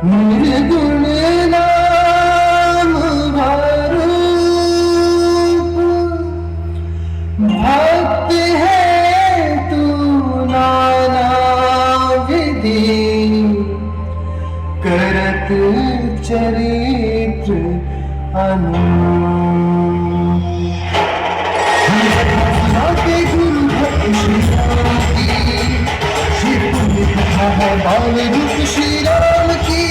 निर्गुण नाम भरूप, भक्त है तू नाना विधि, करत चरित्र अनूप। के गुरु भक्त श्री राम की, श्री पुण्य कथा है बाल रूप श्री राम की।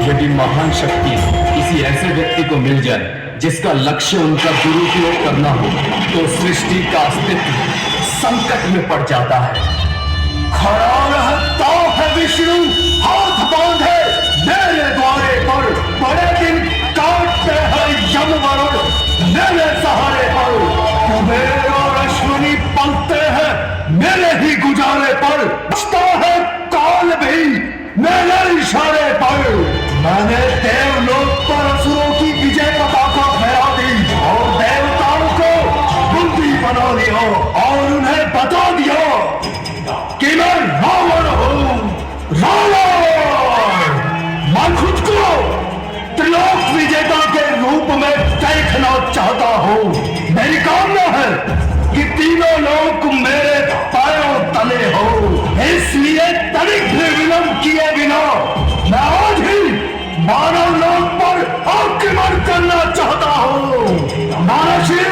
यदि महान शक्ति किसी ऐसे व्यक्ति को मिल जाए जिसका लक्ष्य उनका दुरुपयोग करना हो, तो सृष्टि का अस्तित्व संकट में पड़ जाता है। खड़ा रहता है विष्णु, हाथ बांधे मेरे द्वारे पर, बड़े दिन काटते हैं यम वरुण मेरे सहारे पर। कुबेर और अश्विनी पलते हैं मेरे ही गुजारे पर, बचता है काल भी मेरे इशारे पर। मैंने देवलोक पर असुरों की विजय पताका फहरा दी और देवताओं को बंदी बना दिया और उन्हें बता दिया कि मैं रावण हूं। रावण! मैं खुद को त्रिलोक विजेता के रूप में देखना चाहता हूं। मेरी कामना है कि तीनों लोक मेरे पैरों तले हो। इसलिए तनिक भी विलंब किए बिना मैं आज ही मानव लोक पर आक्रमण करना चाहता हूं। महर्षि,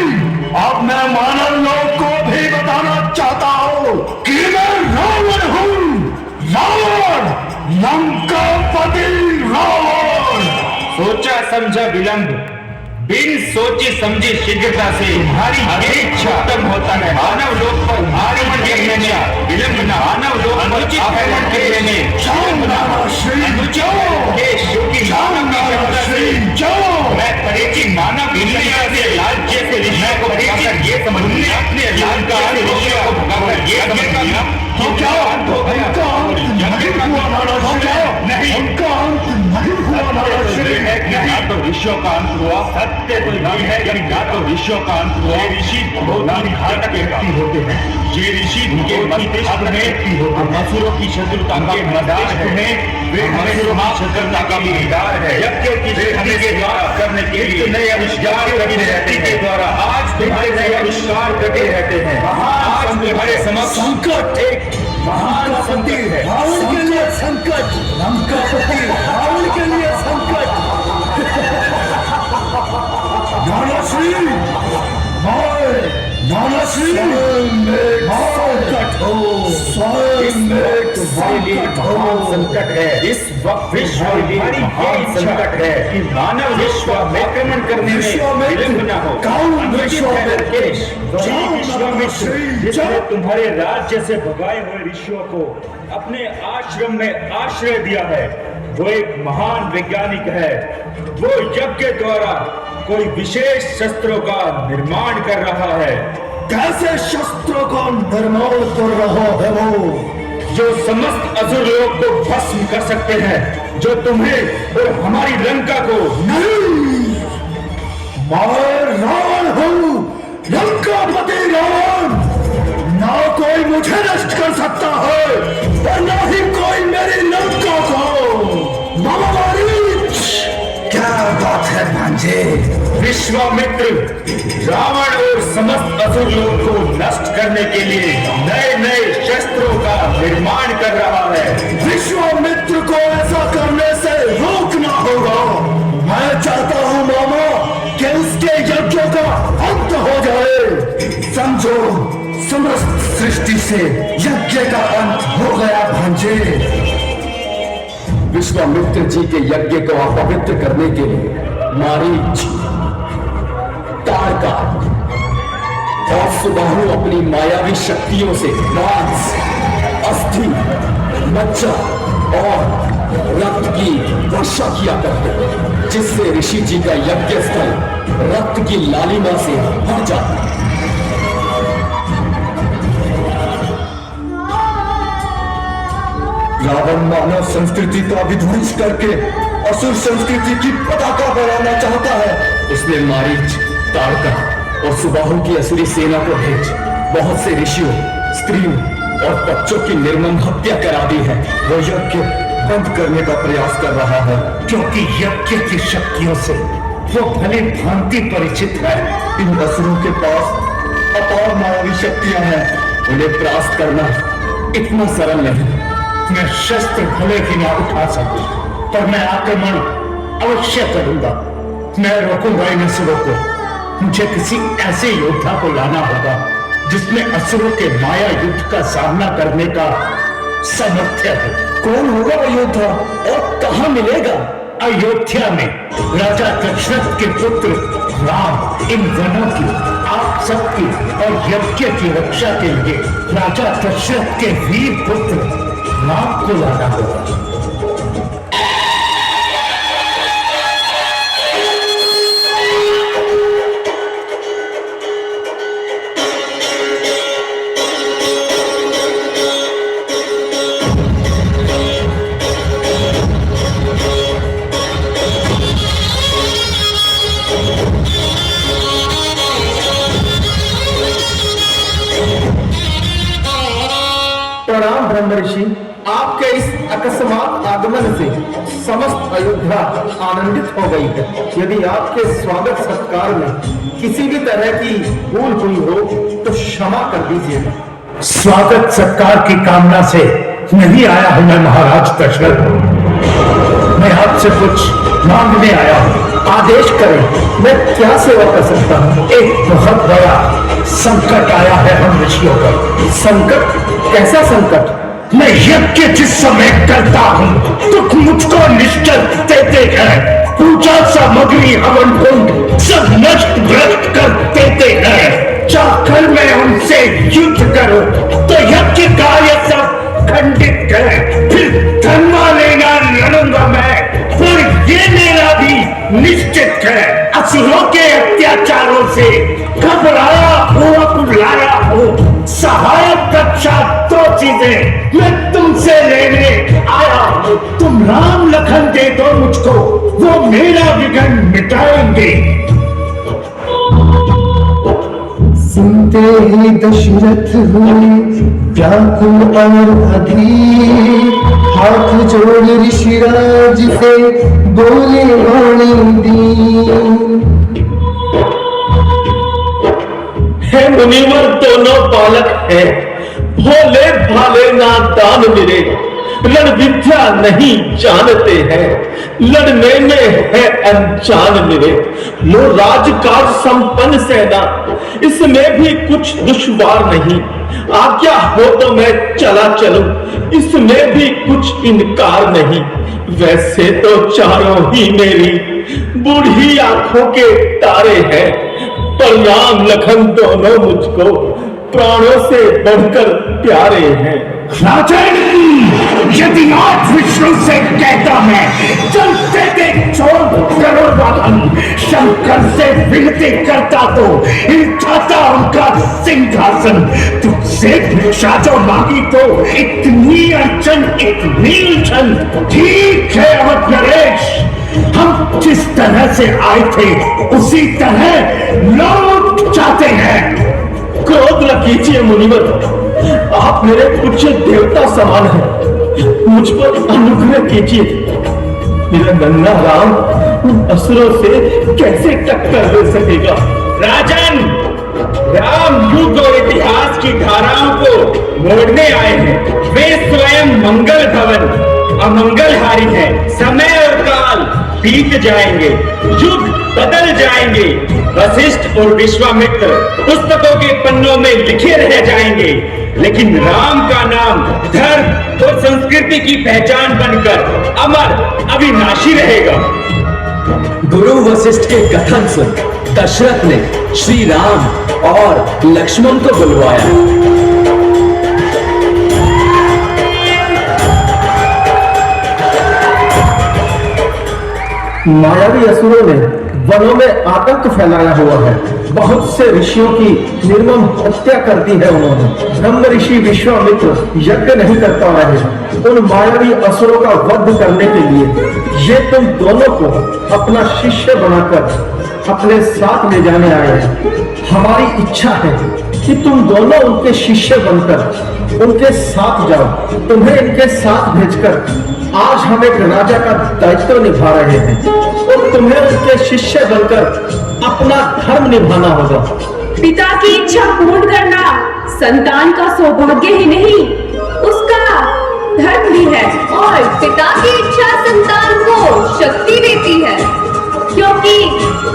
अब मैं मानव लोक को भी बताना चाहता हूं कि मैं रावण हूं। रावण, लंकापति रावण। सोचा समझा विलंब, बिन सोची समझी शीघ्रता से तुम्हारी इच्छा खत्म होता है। मानव लोक पर आक्रमण करने में विलंब न, मानव लोक पर आक्रमण करने में मैं परेची मानव दुनिया से राज्य से ऋषि को भगाकर ये समझ लिया, अपने लाल का ऋषियों को भगाकर ये समझ लिया तो क्या अंत हो गया? ना तो ऋषियों का अंत हुआ, सत्य तो यही है कि ना तो ऋषियों का अंत हुआ। ये ऋषि बहुत घातक व्यक्ति होते हैं। ये ऋषि के मस्तिष्क में असुरों की शत्रुता के मस्तिष्क में वे हमें शत्रुता का मीदार है। यज्ञ की हमें करने के लिए नए आविष्कार करते रहते हैं। द्वारा आज तुम्हारे नए आविष्कार करते रहते हैं। आज तुम्हारे समक्ष संकट एक महान संकट है। रावण के लिए संकट, लंकापति रावण के लिए संकट। नानाश्री, नानाश्री, संकट है। इस वक्त विश्व महान संकट है कि मानव विश्व में आक्रमण करने में विलंब न हो। जिसने तुम्हारे राज्य से भगाए हुए ऋषियों को अपने आश्रम में आश्रय दिया है, वो एक महान वैज्ञानिक है। वो यज्ञ द्वारा कोई विशेष शस्त्रों का निर्माण कर रहा है। कैसे शस्त्रों का निर्माण कर रहा है वो? जो समस्त असुर लोग को भस्म कर सकते हैं, जो तुम्हें और हमारी लंका को। नहीं, मैं रावण हूं, लंकापति रावण। ना कोई मुझे नष्ट कर सकता है और ना ही कोई मेरी लंका को। क्या बात है भांजे? विश्वामित्र रावण और समस्त असुर लोग को नष्ट करने के लिए नए नए शस्त्रों का निर्माण कर रहा है। विश्वामित्र को ऐसा करने से रोकना होगा। मैं चाहता हूं मामा कि उसके यज्ञों का अंत हो जाए। समझो, समस्त सृष्टि से यज्ञ का अंत हो गया भांजे। विश्वामित्र जी के यज्ञ को अपवित्र करने के लिए मारीच, तारका और सुबाहु अपनी मायावी शक्तियों से मांस, अस्थि, मज्जा और रक्त की वर्षा किया करते, जिससे ऋषि जी का यज्ञ स्थल रक्त की लालिमा से भर जाता। रावण मानव संस्कृति का विध्वंस करके असुर संस्कृति की पताका फहराना चाहता है। उसने मारीच, तारका और सुबाहु की असुरी सेना को भेज बहुत से ऋषियों, स्त्रियों और बच्चों की निर्मम हत्या करा दी है। वो यज्ञ बंद करने का प्रयास कर रहा है, क्योंकि यज्ञ की शक्तियों से वो भली भांति परिचित है। इन असुरों के पास अपार मायावी शक्तियां हैं, उन्हें परास्त करना इतना सरल नहीं। मैं शस्त्र भले ही ना उठा सकूं, पर मैं आक्रमण अवश्य करूंगा। मैं रोकूंगा इन असुरों को। मुझे किसी ऐसे योद्धा को लाना होगा जिसमें असुरों के माया युद्ध का सामना करने का सामर्थ्य है। कौन होगा वो योद्धा और कहां मिलेगा? अयोध्या में राजा दशरथ के पुत्र राम इन वनों की, आप सबकी और यज्ञ की रक्षा के लिए राजा दशरथ के वीर पुत्र राम को लाना होगा। प्रणाम ब्रह्म ऋषि, आपके इस अकस्मात आगमन से समस्त अयोध्या आनंदित हो गई है। यदि आपके स्वागत सत्कार में किसी भी तरह की भूल हुई हो तो क्षमा कर दीजिएगा। स्वागत सत्कार की कामना से नहीं आया हूं मैं महाराज दशरथ। मैं आपसे कुछ मांगने आया हूं। आदेश करें, मैं क्या सेवा कर सकता हूँ? एक बहुत बड़ा संकट आया है हम ऋषियों पर। संकट? कैसा संकट? मैं यज्ञ जिस समय करता हूँ तो मुझको निश्चल देते हैं, पूजा सामग्री हवन कुंड सब नष्ट भ्रष्ट कर देते हैं। चाहकर मैं उनसे युद्ध करूं तो यज्ञ कार्य सब खंडित करें, फिर धर्मा लेना लड़ूंगा मैं, पर ये मेरा भी निश्चित है। असुरों के अत्याचारों से घबराया हुआ बुलाया हूँ। सहायक रक्षा दो चीजें मैं तुमसे लेने आया हूँ। तुम राम लखन दे दो मुझको, वो मेरा विघ्न मिटाएंगे। सुनते ही दशरथ हुए व्याकुल और अधीर, हाथ जोड़ ऋषिराज से बोले वाणी दी। हे मुनिवर दोनों बालक हैं, भोले भाले नादान मेरे, रण विद्या नहीं जानते हैं, लड़ने में है अनजान मेरे। लो राजकाज संपन्न सेना, इसमें भी कुछ दुश्वार नहीं, आज्ञा हो तो मैं चला चलूं, इसमें भी कुछ इनकार नहीं। वैसे तो चारों ही मेरी बूढ़ी आंखों के तारे हैं, पर राम लखन दोनों मुझको प्राणों से बढ़कर प्यारे हैं। राजन, यदि आप विष्णु से कहता मैं चलते थे छोड़ करोड़ वाहन, शंकर से विनती करता तो हिलता उनका सिंहासन। तुझसे भिक्षा जो मांगी तो इतनी अड़चन इतनी उलझन। ठीक है अवध नरेश, हम जिस तरह से आए थे उसी तरह लौट जाते हैं। क्रोध न कीजिए मुनिवर, आप मेरे पूज्य देवता समान हैं, मुझ पर अनुग्रह कीजिए। मेरा नन्हा राम उन असुरों से कैसे टक्कर दे सकेगा? राजन, राम युग और इतिहास की धाराओं को मोड़ने आए हैं। वे स्वयं मंगल भवन अमंगलहारी हैं। समय और काल बीत जाएंगे, युग बदल जाएंगे, वशिष्ठ और विश्वामित्र पुस्तकों के पन्नों में लिखे रह जाएंगे, लेकिन राम का नाम धर्म और संस्कृति की पहचान बनकर अमर अविनाशी रहेगा। गुरु वशिष्ठ के कथन सुन दशरथ ने श्री राम और लक्ष्मण को बुलवाया। मायावी असुरों ने वनों में आतंक फैलाया हुआ है। बहुत से ऋषियों की निर्मम हत्या कर दी है उन्होंने। ब्रह्म ऋषि विश्वामित्र यज्ञ नहीं कर पा रहे। उन मायावी असुरों का वध करने के लिए ये तुम दोनों को अपना शिष्य बनाकर अपने साथ ले जाने आए हैं। हमारी इच्छा है कि तुम दोनों उनके शिष्य बनकर उनके साथ जाओ। तुम्हें इनके साथ भेजकर आज हम एक राजा का दायित्व निभा रहे हैं और तुम्हें उनके शिष्य बनकर अपना धर्म निभाना होगा। पिता की इच्छा पूर्ण करना संतान का सौभाग्य ही नहीं, उसका धर्म भी है। और पिता की इच्छा संतान को शक्ति देती है, क्योंकि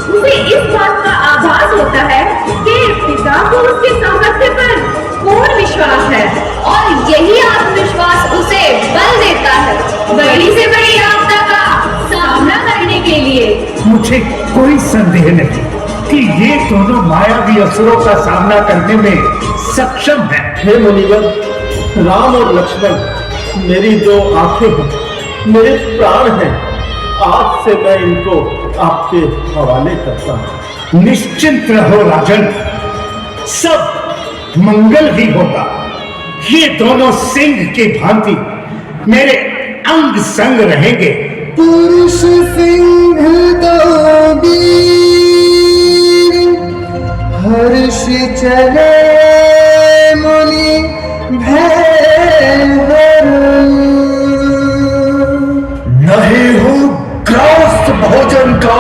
उसे इस बात का आभास होता है कि पिता को उसके सामर्थ्य पर पूर्ण विश्वास है, और यही आत्मविश्वास उसे बल देता है बड़ी से बड़ी आपदा का सामना करने के लिए। मुझे कोई संदेह नहीं कि ये दोनों मायावी असुरों का सामना करने में सक्षम हैं। हे मुनिवर, राम और लक्ष्मण मेरी दो आंखें हैं, मेरे प्राण हैं। आज से मैं इनको आपके हवाले करता हूँ। निश्चिंत रहो राजन, सब मंगल ही होगा। ये दोनों सिंह की भांति मेरे अंग संग रहेंगे। पुरुष सिंह दो वीर, हर्ष चले मुनि भय नहीं हूं ग्रास भोजन का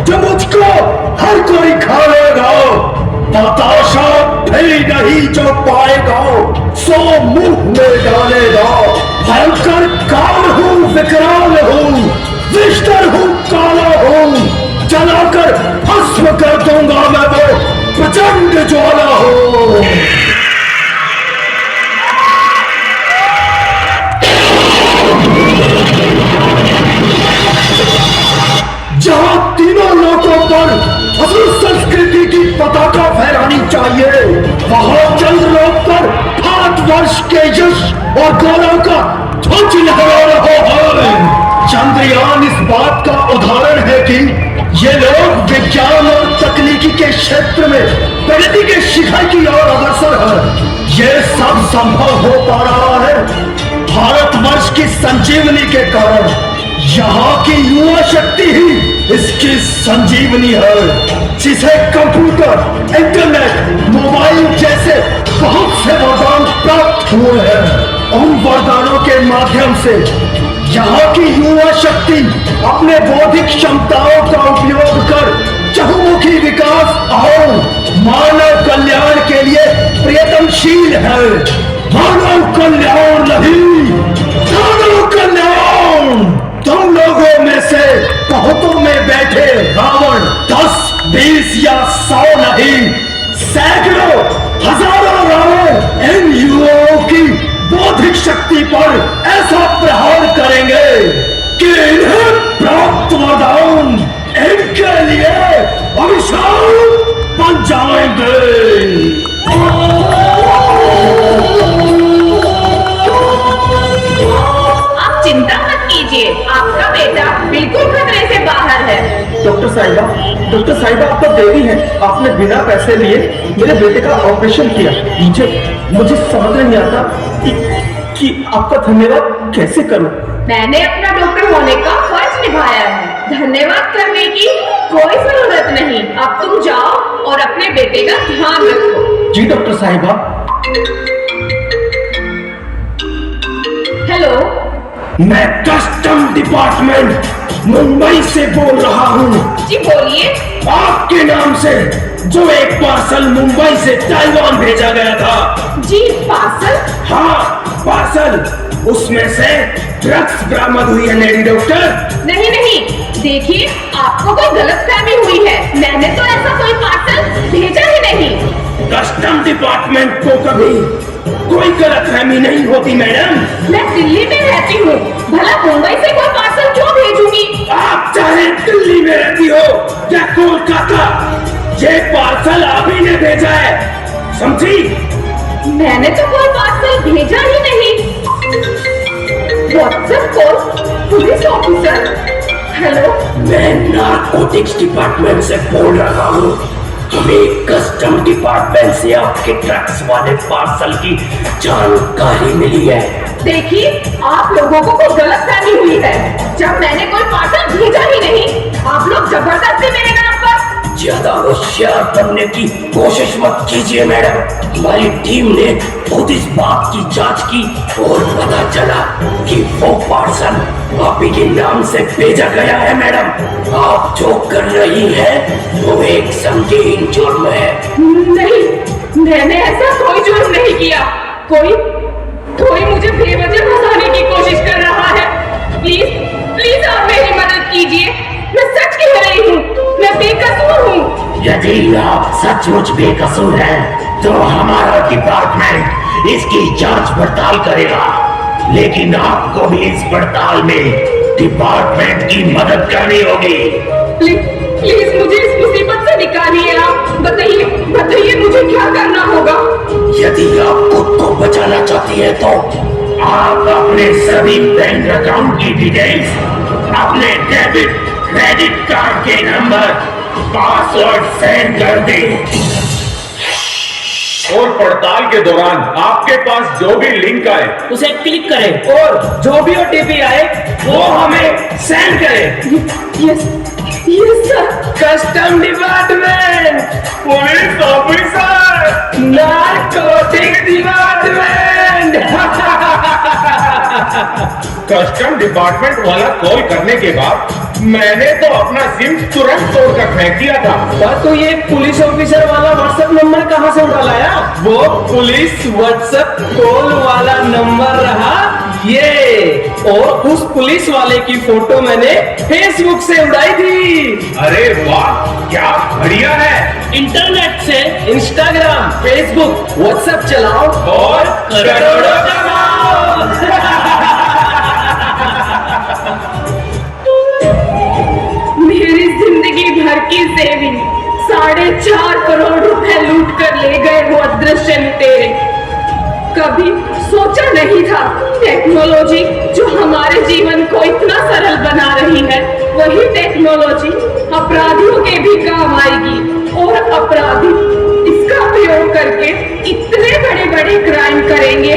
जो मुझको हर कोई खा लेगा। बताशा भी नहीं जो पाएगा सो मुंह में डालेगा। भयंकर काल हूं, विकराल हूं, विष्टर हूं, काला हूं। जलाकर भस्म कर दूंगा मैं वो प्रचंड ज्वाला हूं। जहां तीनों लोगों पर असुर संस्कृति की पताका फहरानी चाहिए, वहां चंद्रलोक पर भारतवर्ष के यश और गौरव का ध्वज लहरा रहा है। चंद्रयान इस बात का उदाहरण है कि ये लोग विज्ञान और तकनीकी के क्षेत्र में प्रगति के शिखर की ओर अग्रसर है। ये सब संभव हो पा रहा है भारतवर्ष की संजीवनी के कारण। यहाँ की युवा शक्ति ही इसकी संजीवनी है, जिसे कंप्यूटर, इंटरनेट, मोबाइल जैसे बहुत से वरदान प्राप्त हुए हैं। उन वरदानों के माध्यम से यहाँ की युवा शक्ति अपने बौद्धिक क्षमताओं का उपयोग कर चहुमुखी विकास और मानव कल्याण के लिए प्रयत्नशील है। मानव कल्याण नहीं, मानव कल्याण। तुम लोगों में से बहुतों में बैठे रावण 10, 20 या 100 नहीं, सैकड़ों, हजारों रावण इन युवाओं की बौद्धिक शक्ति पर ऐसा प्रहार करेंगे कि इन्हें प्राप्त वरदान इनके लिए अभिशाप बन जाएंगे। आप चिंता मत कीजिए, आपका बेटा बिल्कुल खतरे से बाहर है। डॉक्टर साहिबा आप तो देवी हैं। आपने बिना पैसे लिए मेरे बेटे का ऑपरेशन किया। मुझे समझ नहीं आता कि आपका धन्यवाद कैसे करूं। मैंने अपना डॉक्टर होने का फर्ज निभाया है, धन्यवाद करने की कोई जरूरत नहीं। अब तुम जाओ और अपने बेटे का ध्यान रखो। जी डॉक्टर साहिबा। हेलो, मैं कस्टम डिपार्टमेंट मुंबई से बोल रहा हूँ। जी बोलिए। आपके नाम से जो एक पार्सल मुंबई से ताइवान भेजा गया था। जी पार्सल? हाँ पार्सल, उसमें से ड्रग्स बरामद हुई है लेडी डॉक्टर। नहीं, देखिए आपको कोई गलतफहमी हुई है। मैंने तो ऐसा कोई पार्सल भेजा ही नहीं। कस्टम डिपार्टमेंट को कभी कोई गलतफहमी नहीं होती मैडम। मैं दिल्ली में रहती हूँ, भला मुंबई से कोई पार्सल क्यों भेजूंगी? आप चाहे दिल्ली में रहती हो या कोलकाता, ये पार्सल आप ही ने भेजा है, समझी? मैंने तो कोई पार्सल भेजा ही नहीं। WhatsApp call, police officer. Hello, मैं नारकोटिक्स डिपार्टमेंट से बोल रहा हूँ। हमें कस्टम डिपार्टमेंट से आपके ड्रग्स वाले पार्सल की जानकारी मिली है। देखिए आप लोगों को कोई गलतफहमी हुई है। जब मैंने कोई पार्सल भेजा ही नहीं, आप लोग जबरदस्ती मेरे नाम पर ज्यादा होशियार बनने की कोशिश मत कीजिए मैडम। हमारी टीम ने खुद इस बात की जांच की और पता चला कि वो पार्सल आप ही के नाम से भेजा गया है मैडम। आप जो कर रही हैं वो एक संगीन जुर्म है। नहीं, मैंने ऐसा कोई जुर्म नहीं किया। कोई मुझे बेवजह फंसाने की कोशिश कर रहा है। प्लीज आप मेरी मदद कीजिए। मैं सच कह रही हूँ, मैं बेकसूर हूँ। यदि आप सचमुच बेकसूर हैं तो हमारा डिपार्टमेंट इसकी जांच पड़ताल करेगा, लेकिन आपको भी इस पड़ताल में डिपार्टमेंट की मदद करनी होगी। प्लीज मुझे इस मुसीबत से निकालिए। आप बताइए मुझे क्या करना होगा। यदि आप खुद को बचाना चाहती है तो आप अपने सभी बैंक अकाउंट की डिटेल्स, अपने डेबिट क्रेडिट कार्ड के नंबर, पासवर्ड सेंड कर दें। और पड़ताल के दौरान आपके पास जो भी लिंक आए उसे क्लिक करें और जो भी ओटीपी आए वो हमें सेंड करें। Yes sir. Custom department, police officer, narcotic department. Custom department वाला कॉल करने के बाद मैंने तो अपना सिम तुरंत तोड़कर फेंक दिया था। तो ये पुलिस ऑफिसर वाला व्हाट्सएप नंबर कहाँ से उठा लाया? वो पुलिस व्हाट्सएप कॉल वाला नंबर रहा ये, और उस पुलिस वाले की फोटो मैंने फेसबुक से उड़ाई थी। अरे वाह, क्या बढ़िया है। इंटरनेट से इंस्टाग्राम, फेसबुक, व्हाट्सएप चलाओ और करोड़ों कमाओ। मेरी जिंदगी भर की सेविंग 4.5 करोड़ रुपए लूट कर ले गए वो अदृश्य लुटेरे। कभी सोचा नहीं था टेक्नोलॉजी जो हमारे जीवन को इतना सरल बना रही है, वही टेक्नोलॉजी अपराधियों के भी काम आएगी और अपराधी इसका प्रयोग करके इतने बड़े क्राइम करेंगे।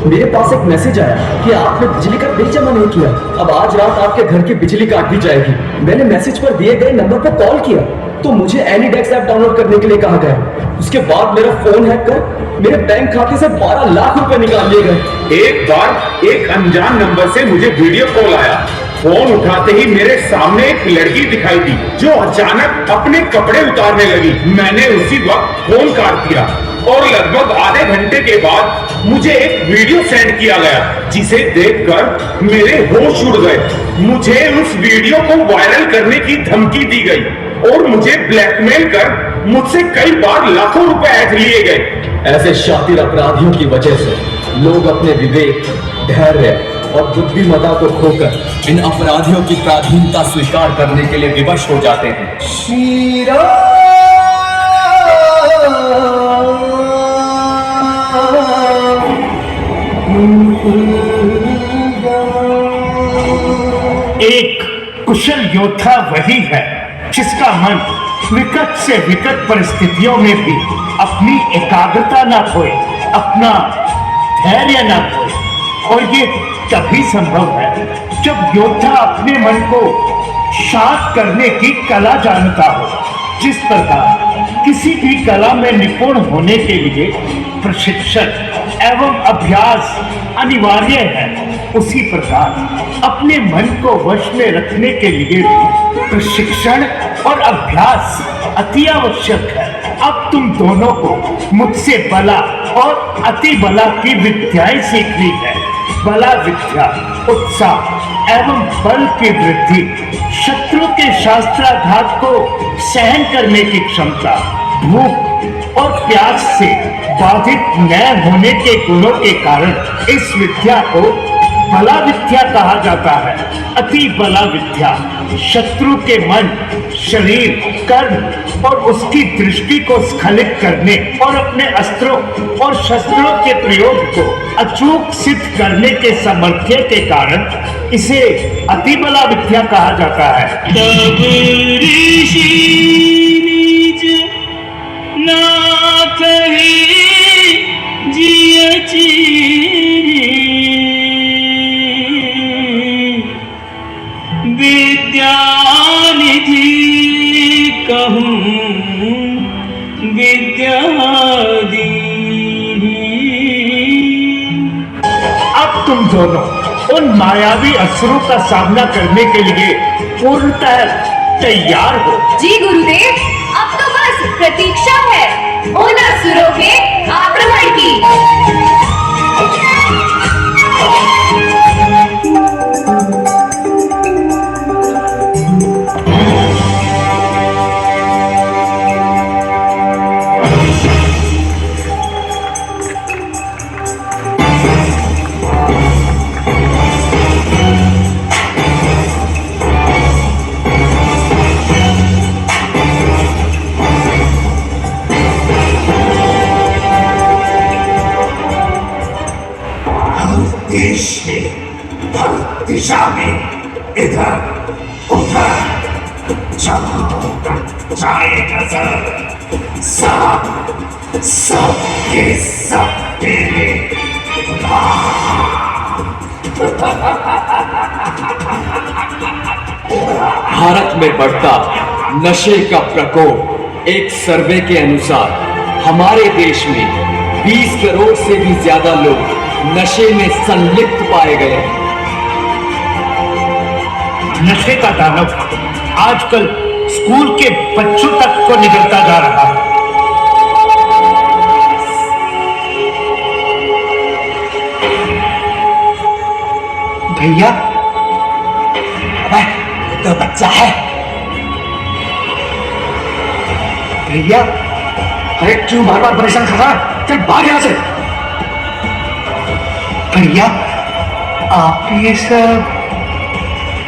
मेरे पास एक मैसेज आया कि आपने बिजली का बिल जमा नहीं किया, अब आज रात आपके घर की बिजली काट दी जाएगी। मैंने मैसेज पर दिए गए नंबर पर कॉल किया तो मुझे एनीडेक्स ऐप डाउनलोड करने के लिए कहा गया। उसके बाद मेरा फोन हैक कर मेरे बैंक खाते से 12 लाख रुपए निकाल लिए गए। एक बार एक अनजान नंबर से मुझे वीडियो कॉल आया। फोन उठाते ही मेरे सामने एक लड़की दिखाई दी जो अचानक अपने कपड़े उतारने लगी। मैंने उसी वक्त फोन काट दिया और लगभग आधे घंटे के बाद मुझे एक वीडियो सेंड किया गया जिसे देखकर मेरे होश उड़ गए। मुझे उस वीडियो को वायरल करने की धमकी दी गई और मुझे ब्लैकमेल कर मुझसे कई बार लाखों रुपए ऐंठ लिए गए। ऐसे शातिर अपराधियों की वजह से लोग अपने विवेक, धैर्य और बुद्धिमत्ता को खोकर इन अपराधियों की पराधीनता स्वीकार करने के लिए विवश हो जाते हैं। एक कुशल योद्धा वही है जिसका मन विकट से विकट परिस्थितियों में भी अपनी एकाग्रता न खोए, अपना धैर्य न खोए। और ये तभी संभव है जब योद्धा अपने मन को शांत करने की कला जानता हो। जिस प्रकार किसी भी कला में निपुण होने के लिए प्रशिक्षण एवं अभ्यास अनिवार्य है, उसी प्रकार अपने मन को वश में रखने के लिए भी प्रशिक्षण और अभ्यास अति आवश्यक है। अब तुम दोनों को मुझसे बला और अति बला की विद्याएं सीखनी है। बला विद्या उत्साह एवं बल की वृद्धि, शत्रु के शास्त्राघात को सहन करने की क्षमता, भूख और प्यास से बाधित न होने के गुणों के कारण इस विद्या को बला विद्या कहा जाता है। अति बला विद्या शत्रु के मन, शरीर, कर्म और उसकी दृष्टि को स्खलित करने और अपने अस्त्रों और शस्त्रों के प्रयोग को अचूक सिद्ध करने के सामर्थ्य के कारण इसे अति बला विद्या कहा जाता है। विद्यानिधि कहूँ तुम दोनों उन मायावी असुरों का सामना करने के लिए पूर्णतः तैयार हो? जी गुरुदेव, अब तो बस प्रतीक्षा है उन असुरों के आक्रमण की। देश में हर दिशा में इधर उधर जहाँ जाए नजर सब के सब तेरे। भारत में बढ़ता नशे का प्रकोप। एक सर्वे के अनुसार हमारे देश में 20 करोड़ से भी ज्यादा लोग नशे में संलिप्त पाए गए हैं। नशे का दानव आजकल स्कूल के बच्चों तक को निकलता जा रहा है। भैया, अबे तो बच्चा है भैया। अरे क्यों बार बार परेशान कर रहा है? चल भाग यहां से। भैया, आप ये सब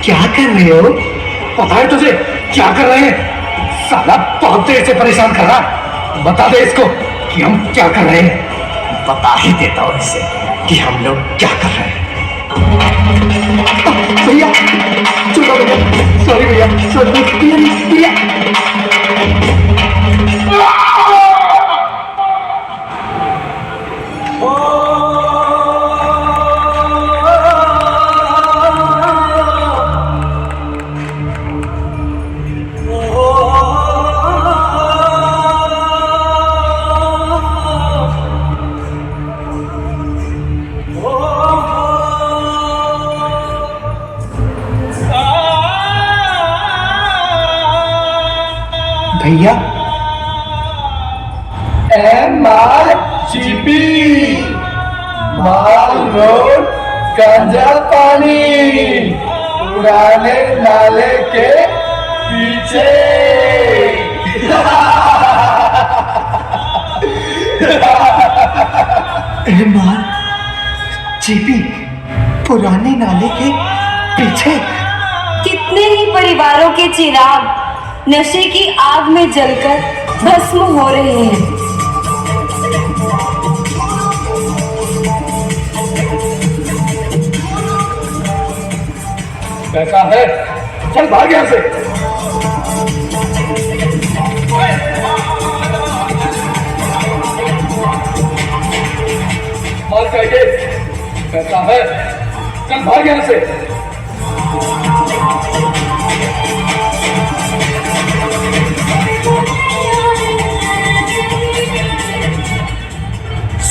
क्या कर रहे हो? पता है तुझे क्या कर रहे हैं? साला बहुत देर से परेशान कर रहा है। बता दे इसको कि हम क्या कर रहे हैं। बता ही देता हूँ इससे कि हम लोग क्या कर रहे हैं। भैया, चलो भैया, सॉरी भैया, सॉरी भैया। भैया, माल चीपी, माल रोड, गांजा पानी, पुराने नाले के पीछे। माल चीपी, पुराने नाले के पीछे। कितने ही परिवारों के चिराग नशे की आग में जलकर भस्म हो रहे हैं। पैसा है, चल भाग यहां से। माल चाहिए, पैसा है, चल भाग यहां से।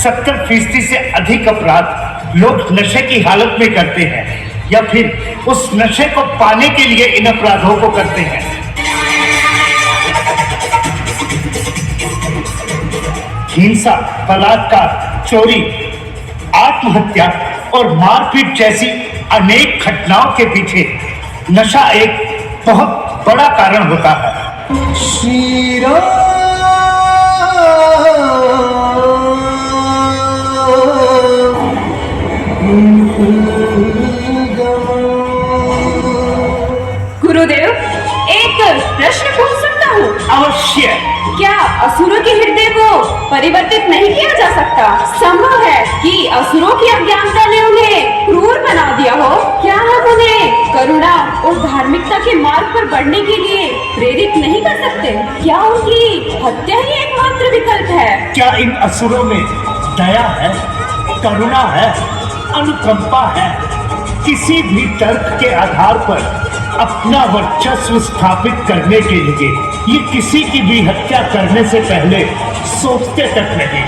70% से अधिक अपराध लोग नशे की हालत में करते हैं या फिर उस नशे को पाने के लिए इन अपराधों को करते हैं। हिंसा, बलात्कार, चोरी, आत्महत्या और मारपीट जैसी अनेक घटनाओं के पीछे नशा एक बहुत बड़ा कारण होता है। श्री राम गुरुदेव, एक प्रश्न पूछ सकता हूँ? अवश्य। क्या असुरों के हृदय को परिवर्तित नहीं किया जा सकता? संभव है कि असुरों की अज्ञानता ने उन्हें क्रूर बना दिया हो। क्या हम उन्हें करुणा और धार्मिकता के मार्ग पर बढ़ने के लिए प्रेरित नहीं कर सकते? क्या उनकी हत्या ही एकमात्र विकल्प है? क्या इन असुरों में दया है, करुणा है, अनुकंपा है? किसी भी तर्क के आधार पर अपना वर्चस्व स्थापित करने के लिए ये किसी की भी हत्या करने से पहले सोचते तक नहीं।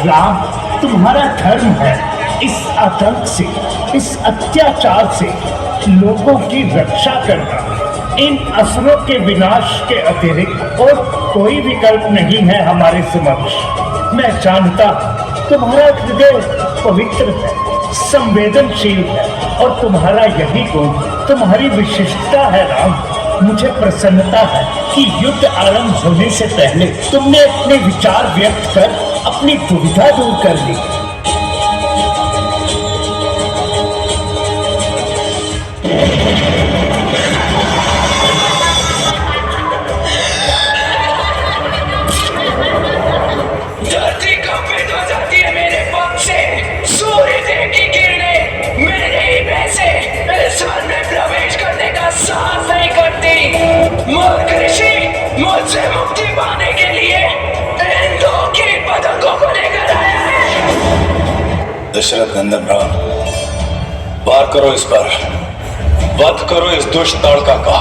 राम तुम्हारा धर्म है, इस आतंक से, इस अत्याचार से लोगों की रक्षा करना इन असुरों के विनाश के अतिरिक्त और कोई विकल्प नहीं है हमारे समक्ष। मैं जानता तुम्हारा हृदय पवित्र है, संवेदनशील है और तुम्हारा यही गुण, तुम्हारी विशिष्टता है राम। मुझे प्रसन्नता है कि युद्ध आरंभ होने से पहले तुमने अपने विचार व्यक्त कर अपनी दुविधा दूर कर ली। धरती कंपित हो जाती है मेरे पग से, सूर्य देव की किरणें मेरे ही पैसे इस वन में प्रवेश करने का साहस नहीं करती। मूर्ख ऋषि मुझसे मुक्ति पाने के लिए इन दो कीट पतंगों को लेकर आया है। दशरथ नंदन राम, वार करो इस पर, वध करो इस दुष्ट ताड़का का।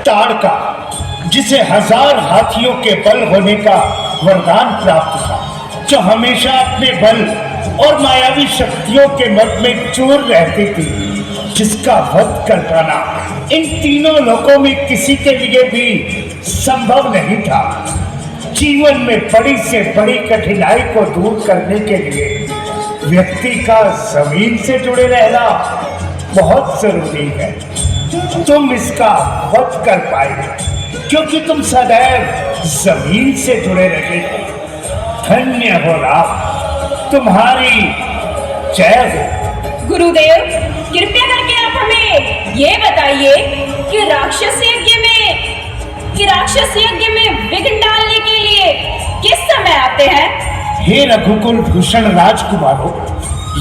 ताड़का, जिसे 1000 हाथियों के बल होने का वरदान प्राप्त था, जो हमेशा अपने बल और मायावी शक्तियों के मद में चूर रहती थी, जिसका वध कर पाना इन तीनों लोकों में किसी के लिए भी संभव नहीं था। जीवन में बड़ी से बड़ी कठिनाई को दूर करने के लिए व्यक्ति का जमीन से जुड़े रहना बहुत जरूरी है। तुम इसका वध कर पाए क्योंकि तुम सदैव जमीन से जुड़े रहे हो। धन्य हो राम, तुम्हारी जय हो। गुरुदेव, कृपया करके आप हमें ये बताइए कि राक्षस यज्ञ में विघ्न डालने के लिए किस समय आते हैं? हे रघुकुल भूषण राजकुमारों,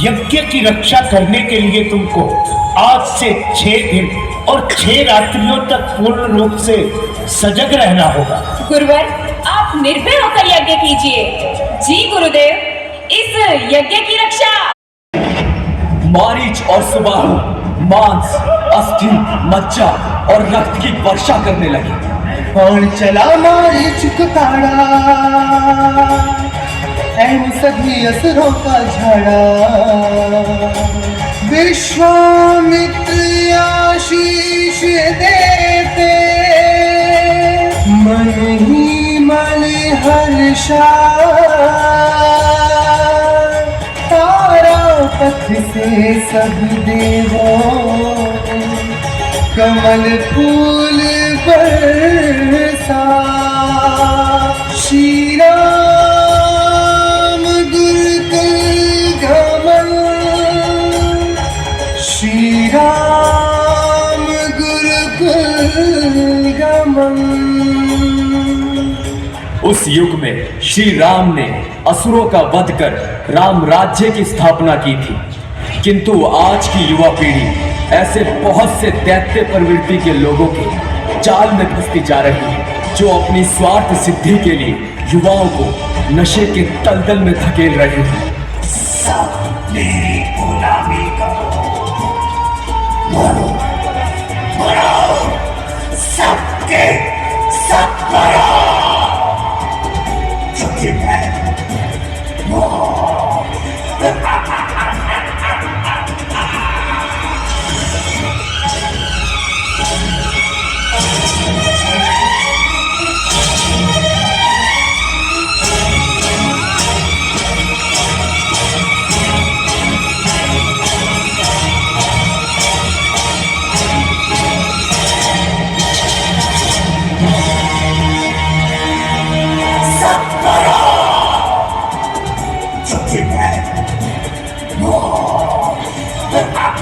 यज्ञ की रक्षा करने के लिए तुमको आज से 6 दिन और 6 रात्रियों तक पूर्ण रूप से सजग रहना होगा। गुरुवर, आप निर्भय होकर यज्ञ कीजिए। जी गुरुदेव, इस यज्ञ की रक्षा। मारीच और सुबाहु मांस, अस्थि, मज्जा और रक्त की वर्षा करने लगी। कौन चला मारीच को ताड़ा, ऐन सभी असुरों का झाड़ा। विश्वामित्र आशीष देते, मन ही मन हर्षा। तारा पथ से सब देवों, कमल फूल बरसा। श्री राम दुर्गम घमन, श्री राम गुरुकुल गमन। उस युग में श्री राम ने असुरों का वध कर राम राज्य की स्थापना की थी, किंतु आज की युवा पीढ़ी ऐसे बहुत से दैत्य प्रवृत्ति के लोगों के जाल में फंसती जा रही है, जो अपनी स्वार्थ सिद्धि के लिए युवाओं को नशे के दलदल में धकेल रहे हैं। सब मेरी गुलामी करो, मरो, मरो, सबके सब मरो, क्योंकि मैं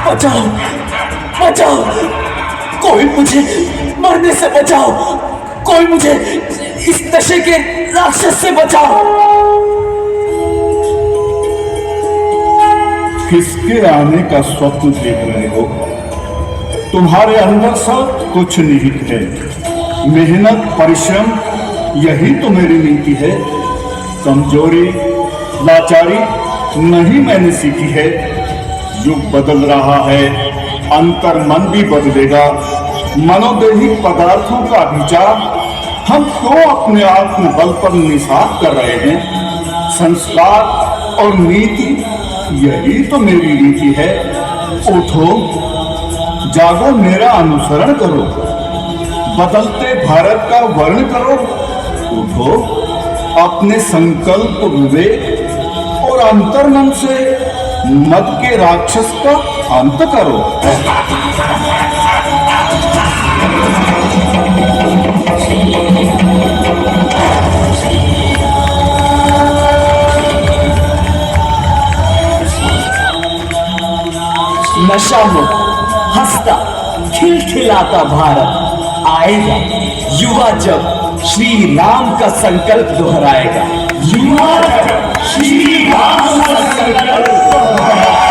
बचाओ, बचाओ, कोई मुझे मरने से बचाओ, कोई मुझे इस नशे के राक्षस से बचाओ। किसके आने का स्वप्न देख रहे हो? तुम्हारे अंदर सब कुछ निहित है। मेहनत, परिश्रम, यही तो मेरी नीति है। कमजोरी, लाचारी नहीं मैंने सीखी है। युग बदल रहा है, अंतर मन भी बदलेगा। मनोदेही पदार्थों का विचार हम तो अपने आत्मबल पर निसात कर रहे हैं। संस्कार और नीति, यही तो मेरी नीति है। उठो, जागो, मेरा अनुसरण करो, बदलते भारत का वर्ण करो। उठो, अपने संकल्प, विवेक और अंतर्मन से मद के राक्षस का अंत करो। नशा मुक्त, हंसता, खिलखिलाता भारत आएगा। युवा जब श्री राम का संकल्प दोहराएगा। युवा जब श्री राम का संकल्प दोहराएगा।